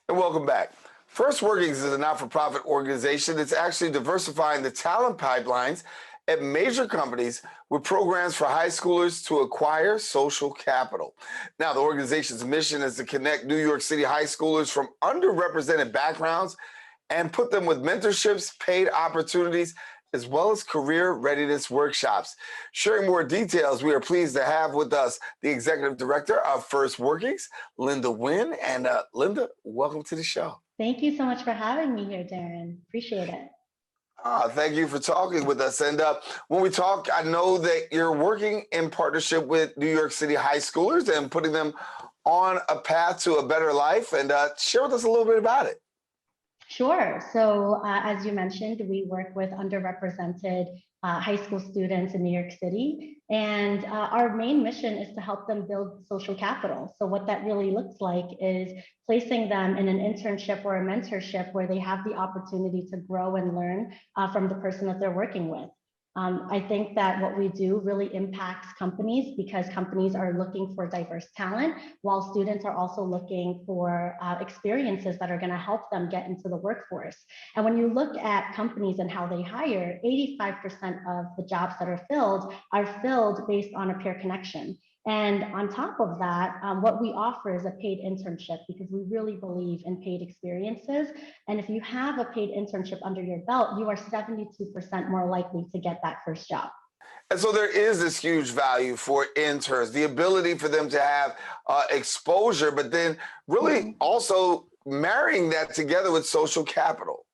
And welcome back. First Workings is a not-for-profit organization that's actually diversifying the talent pipelines at major companies with programs for high schoolers to acquire social capital. Now, the organization's mission is to connect New York City high schoolers from underrepresented backgrounds and put them with mentorships, paid opportunities, as well as career readiness workshops. Sharing more details, we are pleased to have with us the executive director of First Workings, Linda Nguyen. And Linda, welcome to the show. Thank you so much for having me here, Daren. Appreciate it. Thank you for talking with us. And when we talk, I know that you're working in partnership with New York City high schoolers and putting them on a path to a better life. And share with us a little bit about it. Sure. So as you mentioned, we work with underrepresented high school students in New York City. And our main mission is to help them build social capital. So what that really looks like is placing them in an internship or a mentorship where they have the opportunity to grow and learn from the person that they're working with. I think that what we do really impacts companies because companies are looking for diverse talent, while students are also looking for experiences that are going to help them get into the workforce. And when you look at companies and how they hire, 85% of the jobs that are filled based on a peer connection. And on top of that, what we offer is a paid internship because we really believe in paid experiences. And if you have a paid internship under your belt, you are 72% more likely to get that first job. And so there is this huge value for interns, the ability for them to have exposure, but then really also marrying that together with social capital.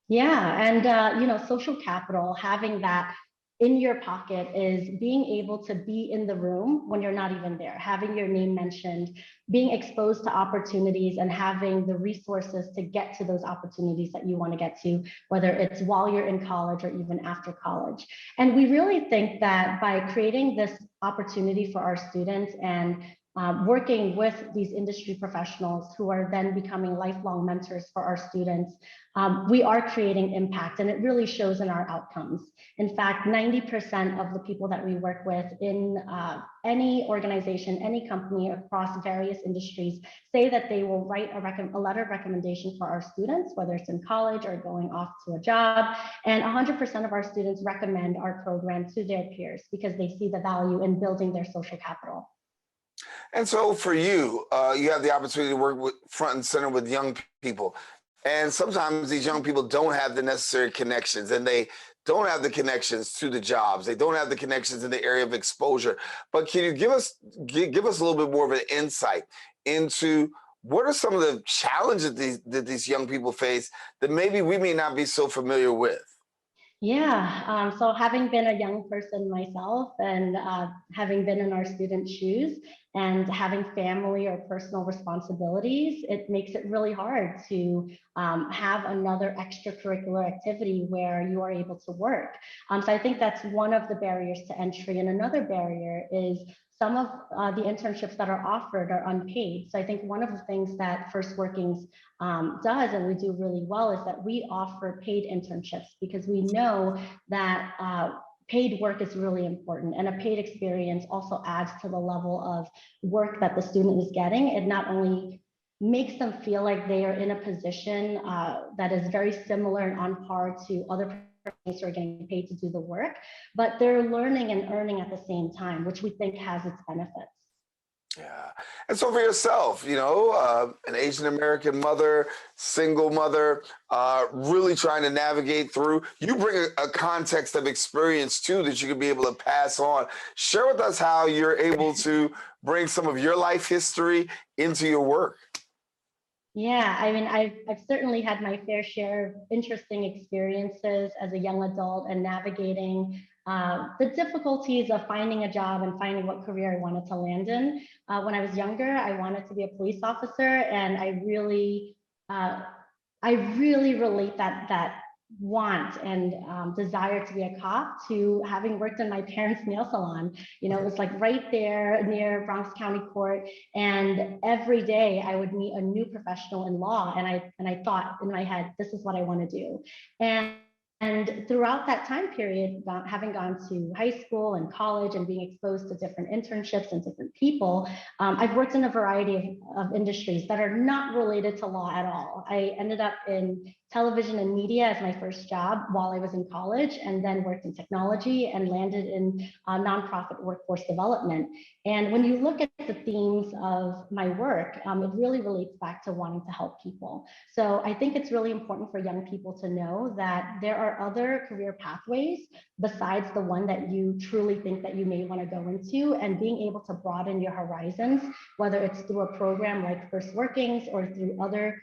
Yeah, and social capital, having that in your pocket is being able to be in the room when you're not even there, having your name mentioned, being exposed to opportunities and having the resources to get to those opportunities that you want to get to, whether it's while you're in college or even after college. And we really think that by creating this opportunity for our students and working with these industry professionals who are then becoming lifelong mentors for our students, we are creating impact, and it really shows in our outcomes. In fact, 90% of the people that we work with in any organization, any company across various industries say that they will write a letter of recommendation for our students, whether it's in college or going off to a job. And 100% of our students recommend our program to their peers because they see the value in building their social capital. And so for you, you have the opportunity to work with front and center with young people. And sometimes these young people don't have the necessary connections, and they don't have the connections to the jobs. They don't have the connections in the area of exposure. But can you give us a little bit more of an insight into what are some of the challenges that these young people face that maybe we may not be so familiar with? Yeah, so having been a young person myself and having been in our students' shoes and having family or personal responsibilities, it makes it really hard to have another extracurricular activity where you are able to work. So I think that's one of the barriers to entry. And another barrier is some of the internships that are offered are unpaid. So I think one of the things that First Workings does, and we do really well, is that we offer paid internships because we know that paid work is really important, and a paid experience also adds to the level of work that the student is getting. It not only makes them feel like they are in a position that is very similar and on par to other who are getting paid to do the work, but they're learning and earning at the same time, which we think has its benefits. Yeah. And so for yourself, an Asian American mother, single mother, really trying to navigate through, you bring a context of experience too that you can be able to pass on. Share with us how you're able to bring some of your life history into your work. Yeah, I mean, I've certainly had my fair share of interesting experiences as a young adult and navigating the difficulties of finding a job and finding what career I wanted to land in. When I was younger, I wanted to be a police officer, and I really relate that want and desire to be a cop to having worked in my parents' nail salon. It was like right there near Bronx County Court, and every day I would meet a new professional in law, and I thought in my head, this is what I want to do. And And throughout that time period, having gone to high school and college and being exposed to different internships and different people, I've worked in a variety of industries that are not related to law at all. I ended up in television and media as my first job while I was in college, and then worked in technology and landed in nonprofit workforce development. And when you look at the themes of my work, it really relates back to wanting to help people. So I think it's really important for young people to know that there are other career pathways besides the one that you truly think that you may want to go into, and being able to broaden your horizons, whether it's through a program like First Workings or through other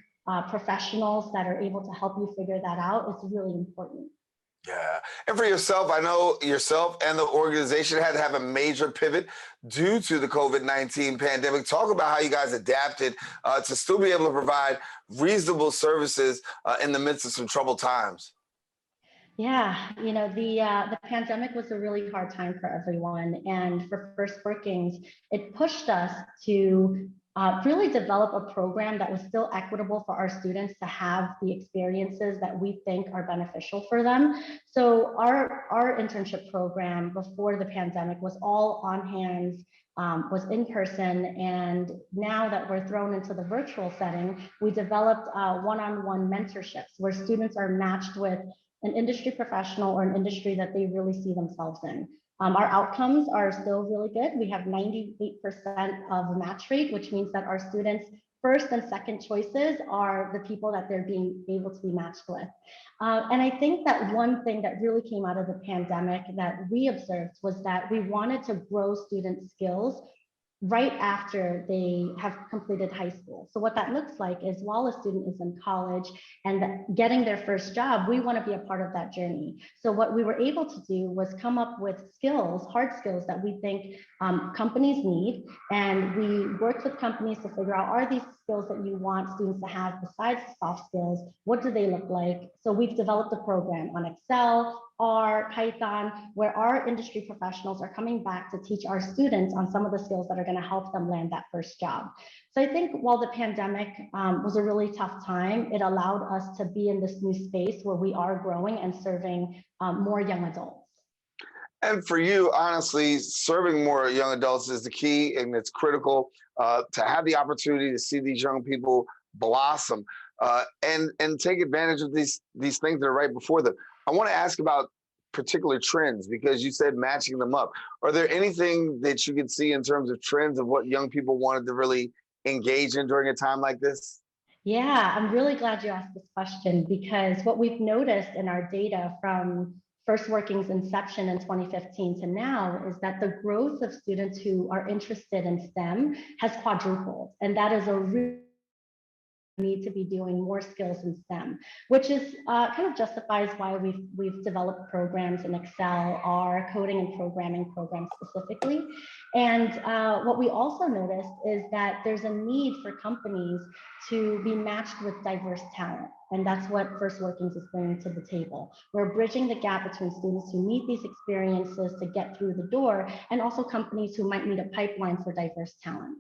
professionals that are able to help you figure that out, is really important. Yeah. And for yourself, I know yourself and the organization had to have a major pivot due to the COVID-19 pandemic. Talk about how you guys adapted to still be able to provide reasonable services in the midst of some troubled times. Yeah, the pandemic was a really hard time for everyone, and for First Workings, it pushed us to really develop a program that was still equitable for our students to have the experiences that we think are beneficial for them. So our internship program before the pandemic was all on hands, was in person, and now that we're thrown into the virtual setting, we developed one-on-one mentorships where students are matched with an industry professional or an industry that they really see themselves in. Our outcomes are still really good. We have 98% of match rate, which means that our students' first and second choices are the people that they're being able to be matched with. And I think that one thing that really came out of the pandemic that we observed was that we wanted to grow student skills right after they have completed high school. So what that looks like is, while a student is in college and getting their first job, we want to be a part of that journey. So what we were able to do was come up with skills, hard skills that we think companies need. And we worked with companies to figure out, are these skills that you want students to have besides soft skills? What do they look like? So we've developed a program on Excel, R, Python, where our industry professionals are coming back to teach our students on some of the skills that are going to help them land that first job. So I think while the pandemic was a really tough time, it allowed us to be in this new space where we are growing and serving more young adults. And for you, honestly, serving more young adults is the key, and it's critical to have the opportunity to see these young people blossom and take advantage of these things that are right before them. I want to ask about particular trends, because you said matching them up. Are there anything that you can see in terms of trends of what young people wanted to really engage in during a time like this? Yeah, I'm really glad you asked this question, because what we've noticed in our data from First Working's inception in 2015 to now is that the growth of students who are interested in STEM has quadrupled. And that is a really need to be doing more skills in STEM, which is kind of justifies why we've developed programs in Excel, R, coding and programming programs specifically. And what we also noticed is that there's a need for companies to be matched with diverse talent. And that's what First Workings is bringing to the table. We're bridging the gap between students who need these experiences to get through the door, and also companies who might need a pipeline for diverse talent.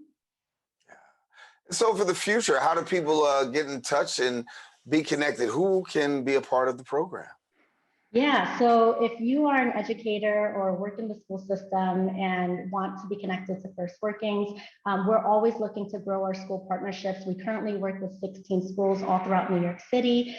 So for the future, how do people get in touch and be connected? Who can be a part of the program? Yeah, so if you are an educator or work in the school system and want to be connected to First Workings, we're always looking to grow our school partnerships. We currently work with 16 schools all throughout New York City.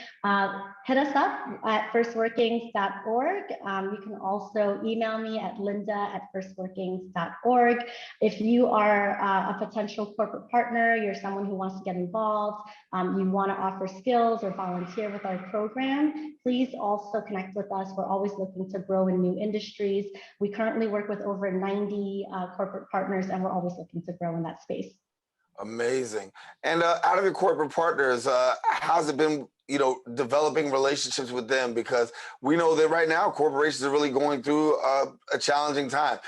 Hit us up at firstworkings.org. You can also email me at linda@firstworkings.org. If you are a potential corporate partner, you're someone who wants to get involved, you want to offer skills or volunteer with our program, please also connect with us. We're always looking to grow in new industries. We currently work with over 90 corporate partners, and we're always looking to grow in that space. Amazing. And out of your corporate partners, how's it been, developing relationships with them? Because we know that right now corporations are really going through a challenging time.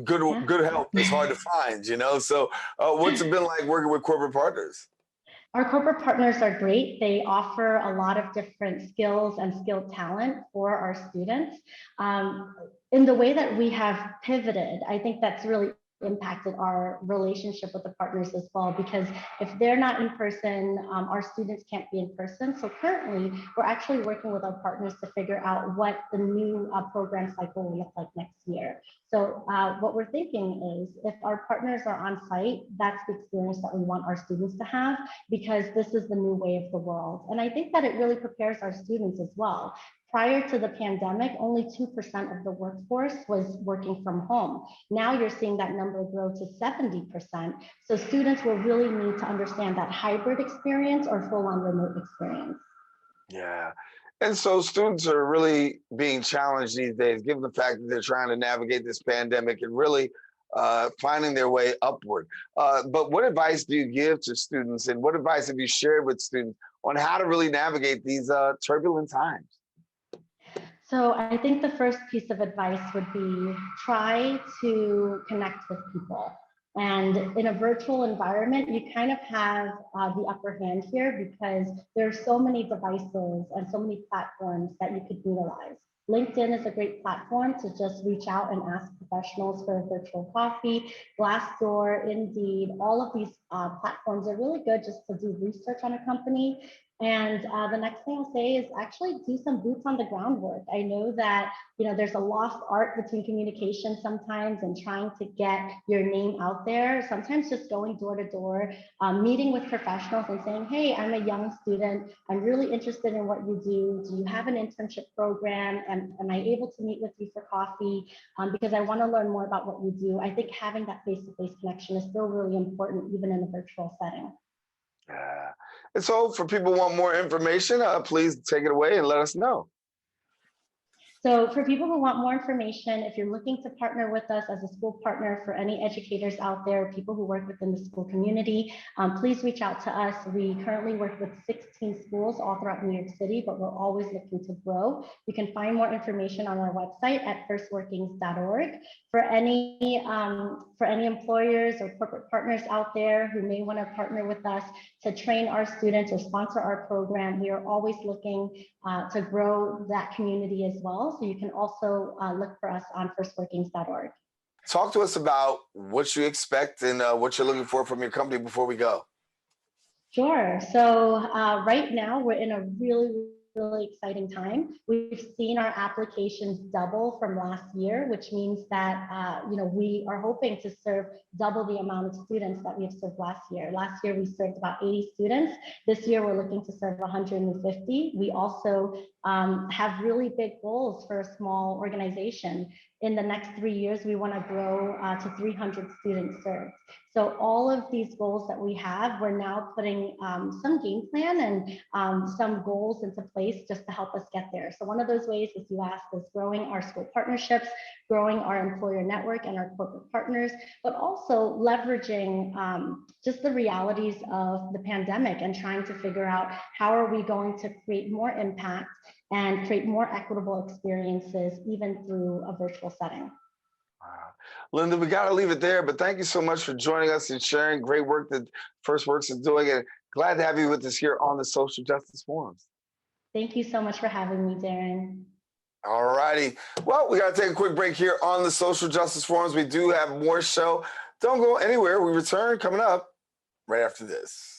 Good help is hard to find, So what's it been like working with corporate partners? Our corporate partners are great. They offer a lot of different skills and skilled talent for our students. In the way that we have pivoted, I think that's really impacted our relationship with the partners as well, because if they're not in person, our students can't be in person. So currently, we're actually working with our partners to figure out what the new program cycle will look like next year. So what we're thinking is, if our partners are on site, that's the experience that we want our students to have, because this is the new way of the world. And I think that it really prepares our students as well. Prior to the pandemic, only 2% of the workforce was working from home. Now you're seeing that number grow to 70%. So students will really need to understand that hybrid experience or full-on remote experience. Yeah. And so students are really being challenged these days, given the fact that they're trying to navigate this pandemic and really finding their way upward. But what advice do you give to students, and what advice have you shared with students on how to really navigate these turbulent times? So I think the first piece of advice would be, try to connect with people. And in a virtual environment, you kind of have the upper hand here, because there are so many devices and so many platforms that you could utilize. LinkedIn is a great platform to just reach out and ask professionals for a virtual coffee. Glassdoor, Indeed, all of these platforms are really good just to do research on a company. And the next thing I'll say is actually do some boots on the ground work. I know that there's a lost art between communication sometimes, and trying to get your name out there. Sometimes just going door to door, meeting with professionals and saying, hey, I'm a young student. I'm really interested in what you do. Do you have an internship program? And am I able to meet with you for coffee? Because I want to learn more about what you do. I think having that face-to-face connection is still really important, even in a virtual setting. Yeah. And so for people who want more information, please take it away and let us know. So for people who want more information, if you're looking to partner with us as a school partner, for any educators out there, people who work within the school community, please reach out to us. We currently work with 16 schools all throughout New York City, but we're always looking to grow. You can find more information on our website at firstworkings.org. For any employers or corporate partners out there who may want to partner with us to train our students or sponsor our program, we are always looking to grow that community as well. So you can also look for us on firstworkings.org. Talk to us about what you expect and what you're looking for from your company before we go. Sure. So right now we're in a really exciting time. We've seen our applications double from last year, which means that we are hoping to serve double the amount of students that we have served last year. Last year we served about 80 students. This year we're looking to serve 150. We also have really big goals for a small organization. In the next 3 years, we want to grow to 300 students served. So all of these goals that we have, we're now putting some game plan and some goals into place just to help us get there. So one of those ways, as you asked, is growing our school partnerships, growing our employer network and our corporate partners, but also leveraging just the realities of the pandemic and trying to figure out how are we going to create more impact and create more equitable experiences, even through a virtual setting. Wow. Linda, we got to leave it there, but thank you so much for joining us and sharing great work that FirstWorks is doing, and glad to have you with us here on the Social Justice Forums. Thank you so much for having me, Daren. All righty. Well, we got to take a quick break here on the Social Justice Forums. We do have more show. Don't go anywhere. We return coming up right after this.